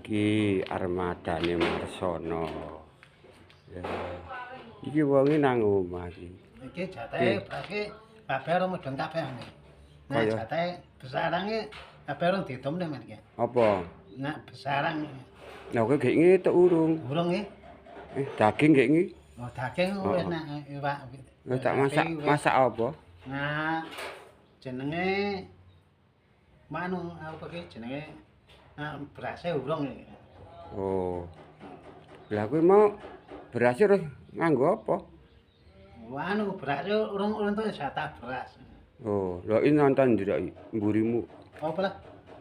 Iki armadane Marsono. Ya. Iki wonge nang omah iki. Iki jatahe brake kabeh ora mudhun kabeh. Nah, jatahe besarange kabeh ora ditumne men iki. Apa? Nah, besarang. Lah kowe gek ngetuk urung. Urung nggih. Daging gek ngi. Oh, daging wis nek iwak. Wis tak masak apa? Nah, jenenge manu apa ki jenenge berase urung iki. Oh. Lah kowe mau beras terus nganggo apa? Anu berase urung entuk jatah beras. Oh, lha iki nonton ndelok mburimu. Apa lah?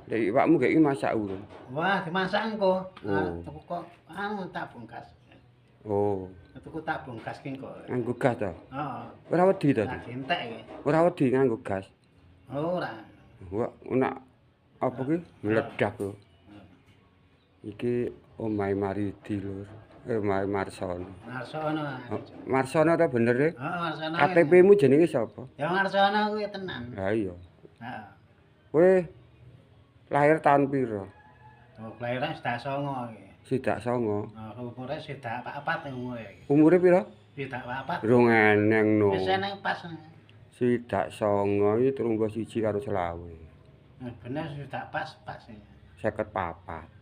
Lek iwakmu gek iki masak urung. Wah, dimasak engko. Oh. Tuku kok anu tak bungkas. Oh, Tuku tak bungkas ki kok. nganggo gas to? Heeh. Ora wedi to? Tak entek iki. Ora wedi nganggo gas. Ora. Wah, ana apa ki meledak kok. Iki omahe Maridi lur. Omahe Marsono. Marsono. Marsono ta bener e? Heeh, Marsono. KTP-mu jenenge sapa? Ya Marsono kuwi tenan. Ha iya. Heeh. Kowe lahir tahun piro? Oh, kelahiran sedak 9 iki. Sidak 9. Umure sedak 44 umure iki. Umure piro? Sedak 44. Rong eneng no. Wis eneng pas. Sidak 9 iki trunggo 1 karo selawe. Bener sedak pas iki. 54.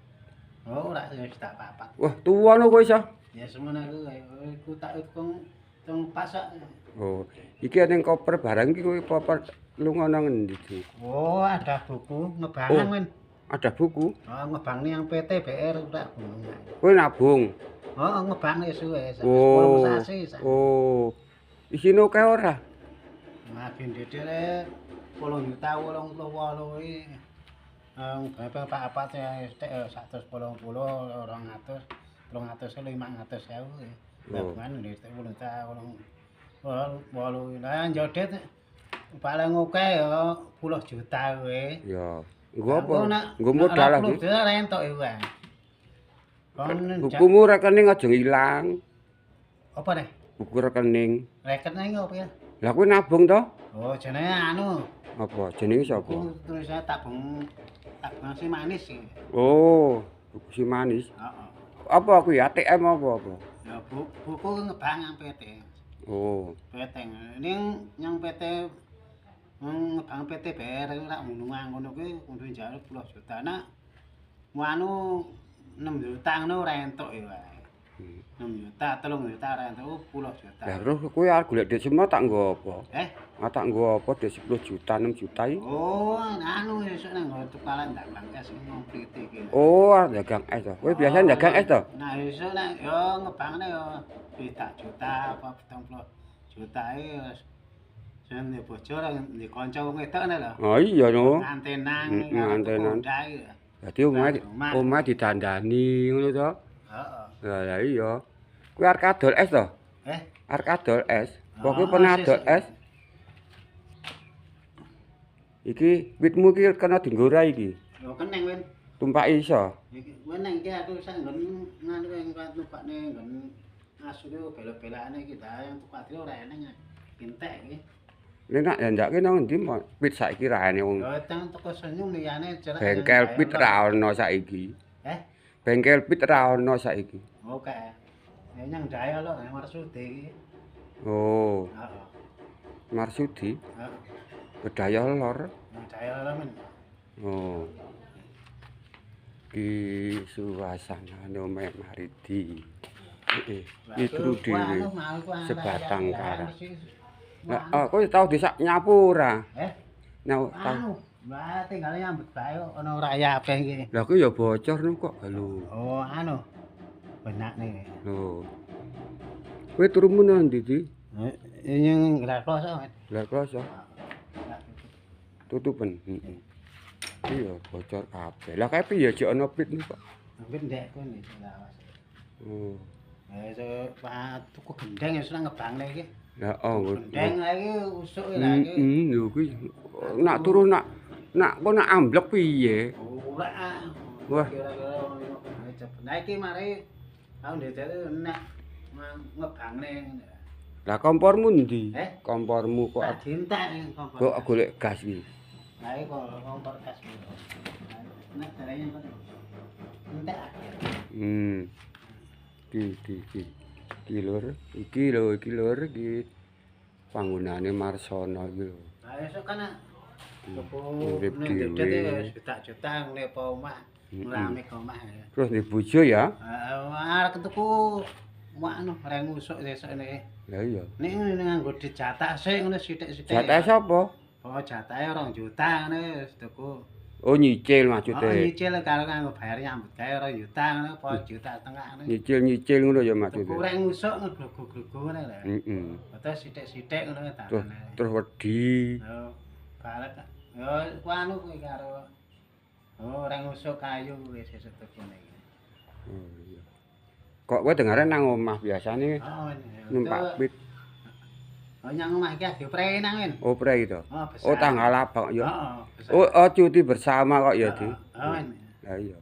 Oh, ora sedak 44. Wah, tuwa no kowe iso. Ya semono iku tak hitung pas kok. Oh, iki ning koper barang iki kowe koper lunga nang endi iki? Oh, ada buku ngebangan men. Ada buku. Oh, ngebang ning PT BR udah gunung. Kowe nabung. Oh, ngebang wis suwe. Oh. Sasi. Oh. Isine akeh ora? Nah, gendhe-gendhe 10 juta 88 iki. Berapa Pak Apat ya 180 200 300 500.000 ya. Tabungan wis 10 juta 8 lah jodet paling akeh ya 10 juta kowe. Ya. Nggo apa? Nggo modal lagi. Nggo modal entuk iku. Bukumu rekening aja ilang. Apa nih? Buku rekening. Rekening apa ya? Lah kowe nabung to? Oh, jenenge anu. Apa? Jenenge sapa? Tulisane tabung si manis sih. Oh, buku si manis. Heeh. Apa kuwi ATM apa? Ya buku ngebang yang PT. Oh. PT. Ning yang PT ngebang PT BR ora ngono kuwi kudu njaluk 10 juta. Nak anu 6 juta ngono ora entuk ya wae. 6 juta, 3 juta ora entuk 10 juta. Lah terus kowe arep golek dhuwit semua tak nggo apa? Tak nggo apa dhuwit 10 juta, 6 juta iki? Oh, anu esuk nang tukaran tak bangkas ngomplite iki. Oh, arep dagang es to. Kowe biasa dagang es to? Nah, esuk nek yo ngebangne yo 3 juta apa 70 juta iki wis jenenge bojo di kanca wong wedok lho. Oh iya no. Ngantenan Ngantenan. Dadi omah didandani ngono to? Heeh. Lah iya. Kowe arep kadol es to? Arep kadol es. Kowe pernah adol es? Iki witmu iki kena dinggorai iki. Yo keneng win. Tumpaki iso. Iki meneng iki aku sak nggon nganu ing numpakne nggon asu iki belok-belokane iki ta yang tupak ora eneng. Pintek iki. Nek nak ndake nang endi pit saiki ra ene wong. Yo teng teko senyum liyane jerak. Bengkel pit ra ono saiki. Bengkel pit ra ono saiki. Oke. Ya nyang Daya lho, nang Marsudi iki. Oh. Heeh. Marsudi. Heeh. Bedaya lor. Nang Daya lho men. Oh. Ki suasana omah Maridi. Heeh. Itu dhewe. Sebatang kara. Lah, kowe tau disak nyapu ora? Tau. Lah tinggal nyambut bae ana rayape iki. Lah kuwi ya bocor nu kok lho. Oh, anu. Benakne. Lho. Kowe turumu nang ndi, Di? Nyeng Glas Kloso. Glas Kloso. Tutupen. Heeh. Iya, bocor kabeh. Lah kae piye jek ana pit nu kok? Pit ndek kene lawas. Oh. Pak tuku gendeng wis nang ngebangne iki. Lah oh. Gendeng iki usuk lha iki. Lho kuwi nak turu nak kok nak amblek piye? Ora. Wah. Nah iki mari aku ndek nek ngebangne. Lah kompormu ndi? Kompormu kok dintek kompor. Kok golek gas iki? Lah iki kompor gas. Nek carane kok entek Iki lur, iki lur iki panggonane Marsono iki lho. Lah esuk kan Urip ning dhewe. Dedet juta-juta ngene apa omah. Rame ke omah. Terus di bojo ya? Arek tuku anu reng usuk sesuk ini. Lah iya. Nek nganggo dijatak sik ngono sithik-sithik. Jatah sapa? Oh, jatahe 2 juta ngono wis tuku. Oh nyicil Oh, maksude. nyicil karo nganggo bayar nyambut gawe 2 juta ngono apa juta setengah ngono. Nyicil ngono ya Tuku maksude. reng usuk ngeglugu-glugu ngono lho. Heeh. Terus sithik-sithik ngono Terus dalane. terus wedi. Yo, barek. Yo, ku anu kuwi karo reng usuk kayu wis sesuk tuku iki. Oh iya. Kok kowe dengare nang omah biasane Oh, numpak pit. Oh, nyang omah iki dioprei nang men. Oh prei to. Oh, besar. Oh tanggal abang ya. Heeh, besar. Oh cuti bersama kok ya, Di. Oh, Lah iya.